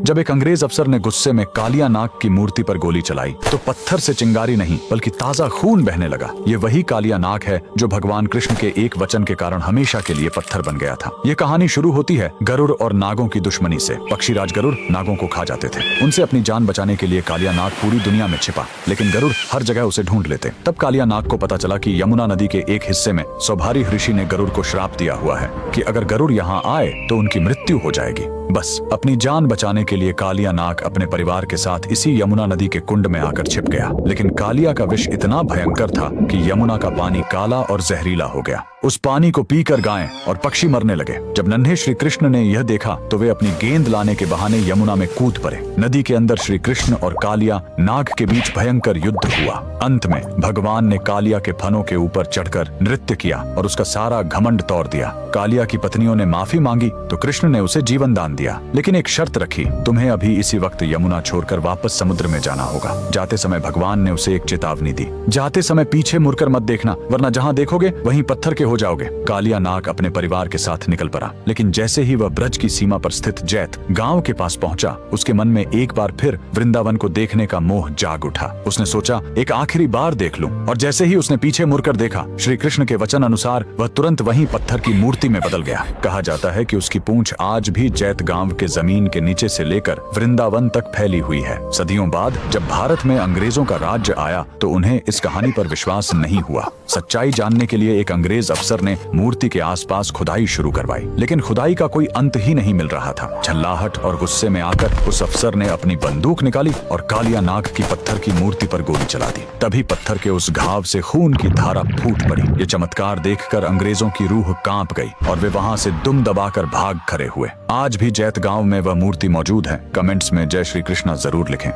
जब एक अंग्रेज अफसर ने गुस्से में कालिया नाग की मूर्ति पर गोली चलाई तो पत्थर से चिंगारी नहीं बल्कि ताजा खून बहने लगा। ये वही कालिया नाग है जो भगवान कृष्ण के एक वचन के कारण हमेशा के लिए पत्थर बन गया था। ये कहानी शुरू होती है गरुड़ और नागों की दुश्मनी से। पक्षीराज गरुड़ नागों को खा जाते थे। उनसे अपनी जान बचाने के लिए कालिया नाग पूरी दुनिया में छिपा, लेकिन गरुड़ हर जगह उसे ढूंढ लेते। तब कालिया नाग को पता चला कि यमुना नदी के एक हिस्से में सौभारी ऋषि ने गरुड़ को श्राप दिया हुआ है कि अगर गरुड़ यहाँ आए तो उनकी मृत्यु हो जाएगी। बस अपनी जान बचाने के लिए कालिया नाग अपने परिवार के साथ इसी यमुना नदी के कुंड में आकर छिप गया। लेकिन कालिया का विष इतना भयंकर था कि यमुना का पानी काला और जहरीला हो गया। उस पानी को पीकर गायें और पक्षी मरने लगे। जब नन्हे श्री कृष्ण ने यह देखा तो वे अपनी गेंद लाने के बहाने यमुना में कूद पड़े। नदी के अंदर श्री कृष्ण और कालिया नाग के बीच भयंकर युद्ध हुआ। अंत में भगवान ने कालिया के फनों के ऊपर चढ़कर नृत्य किया और उसका सारा घमंड तोड़ दिया। कालिया की पत्नियों ने माफी मांगी तो कृष्ण ने उसे जीवन दान दिया, लेकिन एक शर्त रखी, तुम्हें अभी इसी वक्त यमुना छोड़कर वापस समुद्र में जाना होगा। जाते समय भगवान ने उसे एक चेतावनी दी, जाते समय पीछे मुड़कर मत देखना, वरना जहाँ देखोगे वहीं पत्थर के हो जाओगे। कालिया नाग अपने परिवार के साथ निकल पड़ा, लेकिन जैसे ही वह ब्रज की सीमा पर स्थित जैत गांव के पास पहुंचा, उसके मन में एक बार फिर वृंदावन को देखने का मोह जाग उठा। उसने सोचा एक आखिरी बार देख लूं, और जैसे ही उसने पीछे मुड़कर देखा, श्री कृष्ण के वचन अनुसार वह तुरंत वहीं पत्थर की मूर्ति में बदल गया। कहा जाता है कि उसकी पूंछ आज भी जैत गांव के जमीन के नीचे से लेकर वृंदावन तक फैली हुई है। सदियों बाद जब भारत में अंग्रेजों का राज्य आया तो उन्हें इस कहानी पर विश्वास नहीं हुआ। सच्चाई जानने के लिए एक अंग्रेज अफसर ने मूर्ति के आसपास खुदाई शुरू करवाई, लेकिन खुदाई का कोई अंत ही नहीं मिल रहा था। झल्लाहट और गुस्से में आकर उस अफसर ने अपनी बंदूक निकाली और कालिया नाग की पत्थर की मूर्ति पर गोली चला दी। तभी पत्थर के उस घाव से खून की धारा फूट पड़ी। ये चमत्कार देखकर अंग्रेजों की रूह कांप गई और वे वहां से दुम दबाकर भाग खड़े हुए। आज भी जैत गांव में वह मूर्ति मौजूद है। कमेंट्स में जय श्री कृष्णा जरूर लिखें।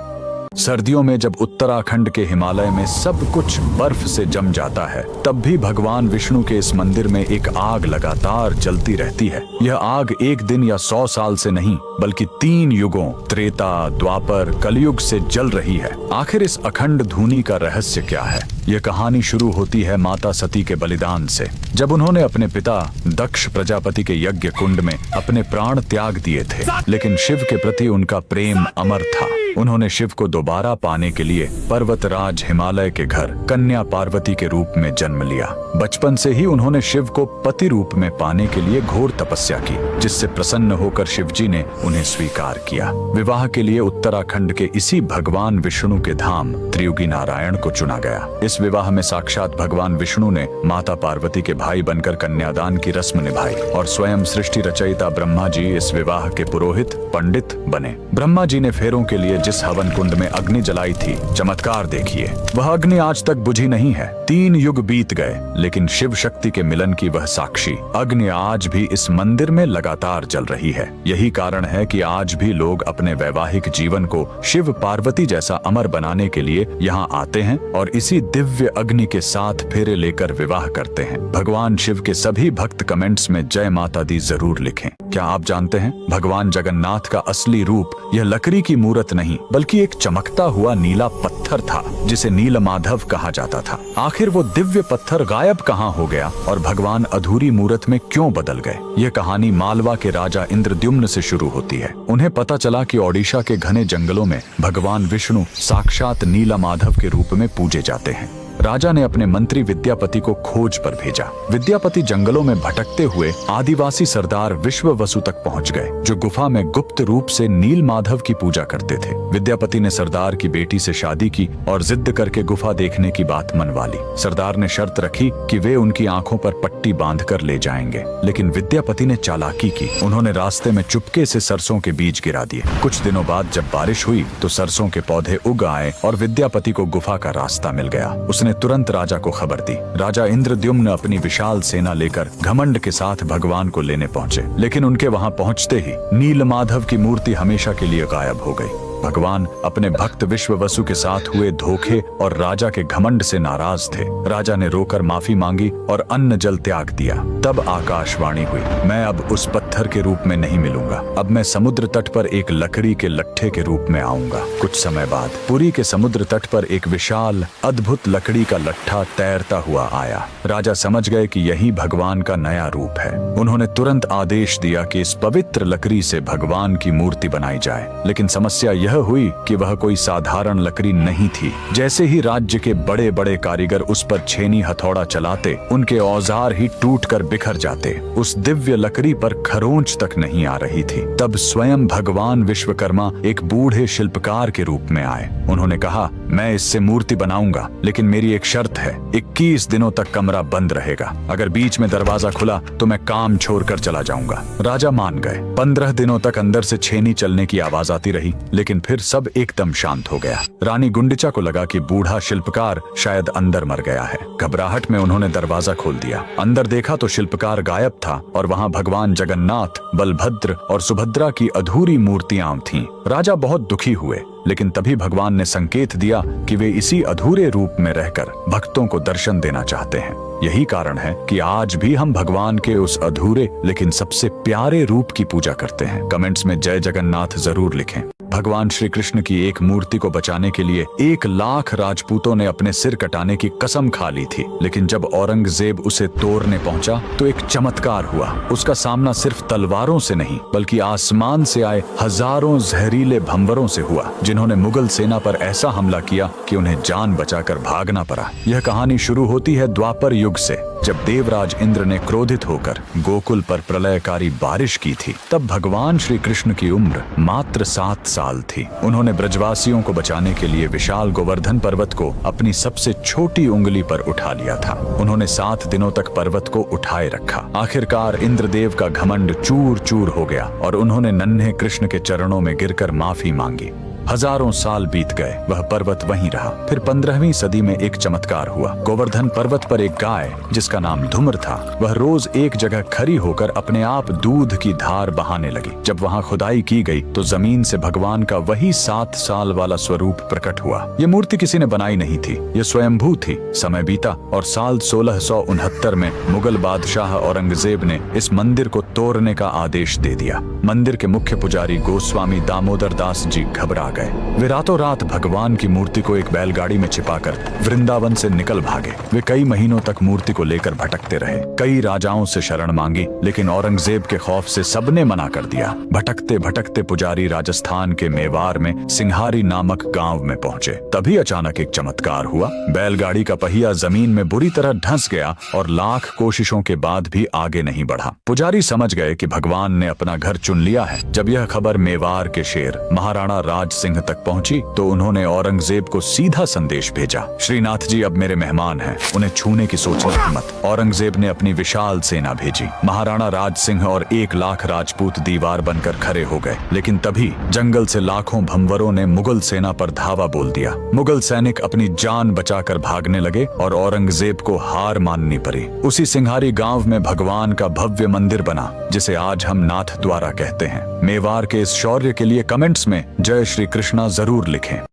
सर्दियों में जब उत्तराखंड के हिमालय में सब कुछ बर्फ से जम जाता है, तब भी भगवान विष्णु के इस मंदिर में एक आग लगातार जलती रहती है। यह आग एक दिन या 100 साल से नहीं बल्कि 3 युगों त्रेता, द्वापर, कलयुग से जल रही है। आखिर इस अखंड धूनी का रहस्य क्या है? यह कहानी शुरू होती है माता सती के बलिदान से, जब उन्होंने अपने पिता दक्ष प्रजापति के यज्ञ कुंड में अपने प्राण त्याग दिए थे। लेकिन शिव के प्रति उनका प्रेम अमर था। उन्होंने शिव को दोबारा पाने के लिए पर्वतराज हिमालय के घर कन्या पार्वती के रूप में जन्म लिया। बचपन से ही उन्होंने शिव को पति रूप में पाने के लिए घोर तपस्या की, जिससे प्रसन्न होकर शिवजी ने उन्हें स्वीकार किया। विवाह के लिए उत्तराखंड के इसी भगवान विष्णु के धाम त्रियुगी नारायण को चुना गया। इस विवाह में साक्षात भगवान विष्णु ने माता पार्वती के भाई बनकर कन्यादान की रस्म निभाई और स्वयं सृष्टि रचयिता ब्रह्मा जी इस विवाह के पुरोहित पंडित बने। ब्रह्मा जी ने फेरों के लिए जिस हवन कुंड में अग्नि जलाई थी, चमत्कार देखिए, वह अग्नि आज तक बुझी नहीं है। 3 युग बीत गए, लेकिन शिव शक्ति के मिलन की वह साक्षी अग्नि आज भी इस मंदिर में लगातार जल रही है। यही कारण है कि आज भी लोग अपने वैवाहिक जीवन को शिव पार्वती जैसा अमर बनाने के लिए यहाँ आते हैं और इसी दिव्य अग्नि के साथ फेरे लेकर विवाह करते हैं। भगवान शिव के सभी भक्त कमेंट्स में जय माता दी जरूर लिखें। क्या आप जानते हैं भगवान जगन्नाथ का असली रूप यह लकड़ी की मूर्त नहीं बल्कि एक चमकता हुआ नीला पत्थर था, जिसे नीलमाधव कहा जाता था। आखिर वो दिव्य पत्थर गायब कहाँ हो गया और भगवान अधूरी मूर्त में क्यों बदल गए? यह कहानी मालवा के राजा इंद्रद्युम्न से शुरू होती है। उन्हें पता चला कि ओडिशा के घने जंगलों में भगवान विष्णु साक्षात नीलमाधव के रूप में पूजे जाते हैं। राजा ने अपने मंत्री विद्यापति को खोज पर भेजा। विद्यापति जंगलों में भटकते हुए आदिवासी सरदार विश्ववसु तक पहुंच गए, जो गुफा में गुप्त रूप से नीलमाधव की पूजा करते थे। विद्यापति ने सरदार की बेटी से शादी की और जिद करके गुफा देखने की बात मनवा ली। सरदार ने शर्त रखी कि वे उनकी आंखों पर पट्टी बांधकर ले जाएंगे, लेकिन विद्यापति ने चालाकी की। उन्होंने रास्ते में चुपके से सरसों के बीज गिरा दिए। कुछ दिनों बाद जब बारिश हुई तो सरसों के पौधे उग आए और विद्यापति को गुफा का रास्ता मिल गया। उसने तुरंत राजा को खबर दी। राजा इंद्रद्युम्न अपनी विशाल सेना लेकर घमंड के साथ भगवान को लेने पहुंचे, लेकिन उनके वहां पहुंचते ही नीलमाधव की मूर्ति हमेशा के लिए गायब हो गई। भगवान अपने भक्त विश्ववसु के साथ हुए धोखे और राजा के घमंड से नाराज थे। राजा ने रोकर माफी मांगी और अन्न जल त्याग दिया। तब आकाशवाणी हुई, मैं अब उस पत्थर के रूप में नहीं मिलूंगा, अब मैं समुद्र तट पर एक लकड़ी के लट्ठे के रूप में आऊंगा। कुछ समय बाद पुरी के समुद्र तट पर एक विशाल अद्भुत लकड़ी का लट्ठा तैरता हुआ आया। राजा समझ गए कि यही भगवान का नया रूप है। उन्होंने तुरंत आदेश दिया कि इस पवित्र लकड़ी से भगवान की मूर्ति बनाई जाए। लेकिन समस्या यह हुई कि वह कोई साधारण लकड़ी नहीं थी। जैसे ही राज्य के बड़े बड़े कारीगर उस पर छेनी हथौड़ा चलाते, उनके औजार ही टूटकर बिखर जाते। उस दिव्य लकड़ी पर खरोंच तक नहीं आ रही थी। तब स्वयं भगवान विश्वकर्मा एक बूढ़े शिल्पकार के रूप में आए। उन्होंने कहा, मैं इससे मूर्ति बनाऊंगा, लेकिन मेरी एक शर्त है, 21 दिनों तक कमरा बंद रहेगा। अगर बीच में दरवाजा खुला तो मैं काम छोड़कर चला जाऊंगा। राजा मान गए। 15 दिनों तक अंदर से छेनी चलने की आवाज आती रही, लेकिन फिर सब एकदम शांत हो गया। रानी गुंडिचा को लगा कि बूढ़ा शिल्पकार शायद अंदर मर गया है। घबराहट में उन्होंने दरवाजा खोल दिया। अंदर देखा तो शिल्पकार गायब था और वहां भगवान जगन्नाथ, बलभद्र और सुभद्रा की अधूरी मूर्तियां थीं। राजा बहुत दुखी हुए, लेकिन तभी भगवान ने संकेत दिया कि वे इसी अधूरे रूप में रहकर भक्तों को दर्शन देना चाहते हैं। यही कारण है कि आज भी हम भगवान के उस अधूरे लेकिन सबसे प्यारे रूप की पूजा करते हैं। कमेंट्स में जय जगन्नाथ जरूर लिखें। भगवान श्री कृष्ण की एक मूर्ति को बचाने के लिए 1 लाख राजपूतों ने अपने सिर कटाने की कसम खा ली थी। लेकिन जब औरंगजेब उसे तोड़ने पहुंचा तो एक चमत्कार हुआ। उसका सामना सिर्फ तलवारों से नहीं, बल्कि आसमान से आए हजारों जहरीले भंवरों से हुआ, जिन्होंने मुगल सेना पर ऐसा हमला किया कि उन्हें जान बचाकर भागना पड़ा। यह कहानी शुरू होती है द्वापर युग से, जब देवराज इंद्र ने क्रोधित होकर गोकुल पर प्रलयकारी बारिश की थी। तब भगवान श्री कृष्ण की उम्र मात्र 7 साल थी। उन्होंने ब्रजवासियों को बचाने के लिए विशाल गोवर्धन पर्वत को अपनी सबसे छोटी उंगली पर उठा लिया था। उन्होंने 7 दिनों तक पर्वत को उठाए रखा। आखिरकार इंद्रदेव का घमंड चूर चूर हो गया और उन्होंने नन्हे कृष्ण के चरणों में गिरकर माफी मांगी। हजारों साल बीत गए, वह पर्वत वहीं रहा। फिर 15वीं सदी में एक चमत्कार हुआ। गोवर्धन पर्वत पर एक गाय, जिसका नाम धूम्र था, वह रोज एक जगह खड़ी होकर अपने आप दूध की धार बहाने लगी। जब वहां खुदाई की गई तो जमीन से भगवान का वही 7 साल वाला स्वरूप प्रकट हुआ। ये मूर्ति किसी ने बनाई नहीं थी, ये स्वयंभू थी। समय बीता और साल 1669 में मुगल बादशाह औरंगजेब ने इस मंदिर को तोड़ने का आदेश दे दिया। मंदिर के मुख्य पुजारी गोस्वामी दामोदर दास जी घबरा गए। वे रातों रात भगवान की मूर्ति को एक बैलगाड़ी में छिपाकर वृंदावन से निकल भागे। वे कई महीनों तक मूर्ति को लेकर भटकते रहे। कई राजाओं से शरण मांगी, लेकिन औरंगजेब के खौफ से सबने मना कर दिया। भटकते भटकते पुजारी राजस्थान के मेवाड़ में सिंहारी नामक गांव में पहुंचे। तभी अचानक एक चमत्कार हुआ। बैलगाड़ी का पहिया जमीन में बुरी तरह धंस गया और लाख कोशिशों के बाद भी आगे नहीं बढ़ा। पुजारी समझ गए कि भगवान ने अपना घर चुन लिया है। जब यह खबर मेवाड़ के शेर महाराणा राज सिंह तक पहुंची तो उन्होंने औरंगजेब को सीधा संदेश भेजा, श्रीनाथ जी अब मेरे मेहमान हैं, उन्हें छूने की सोचना मत। औरंगजेब ने अपनी विशाल सेना भेजी। महाराणा राज सिंह और 1 लाख राजपूत दीवार बनकर खड़े हो गए। लेकिन तभी जंगल से लाखों भंवरों ने मुगल सेना पर धावा बोल दिया। मुगल सैनिक अपनी जान बचाकर भागने लगे और औरंगजेब को हार माननी पड़ी। उसी सिंहारी गांव में भगवान का भव्य मंदिर बना, जिसे आज हम नाथ द्वारा कहते हैं। मेवाड़ के इस शौर्य के लिए कमेंट्स में जय श्री कृष्णा जरूर लिखें।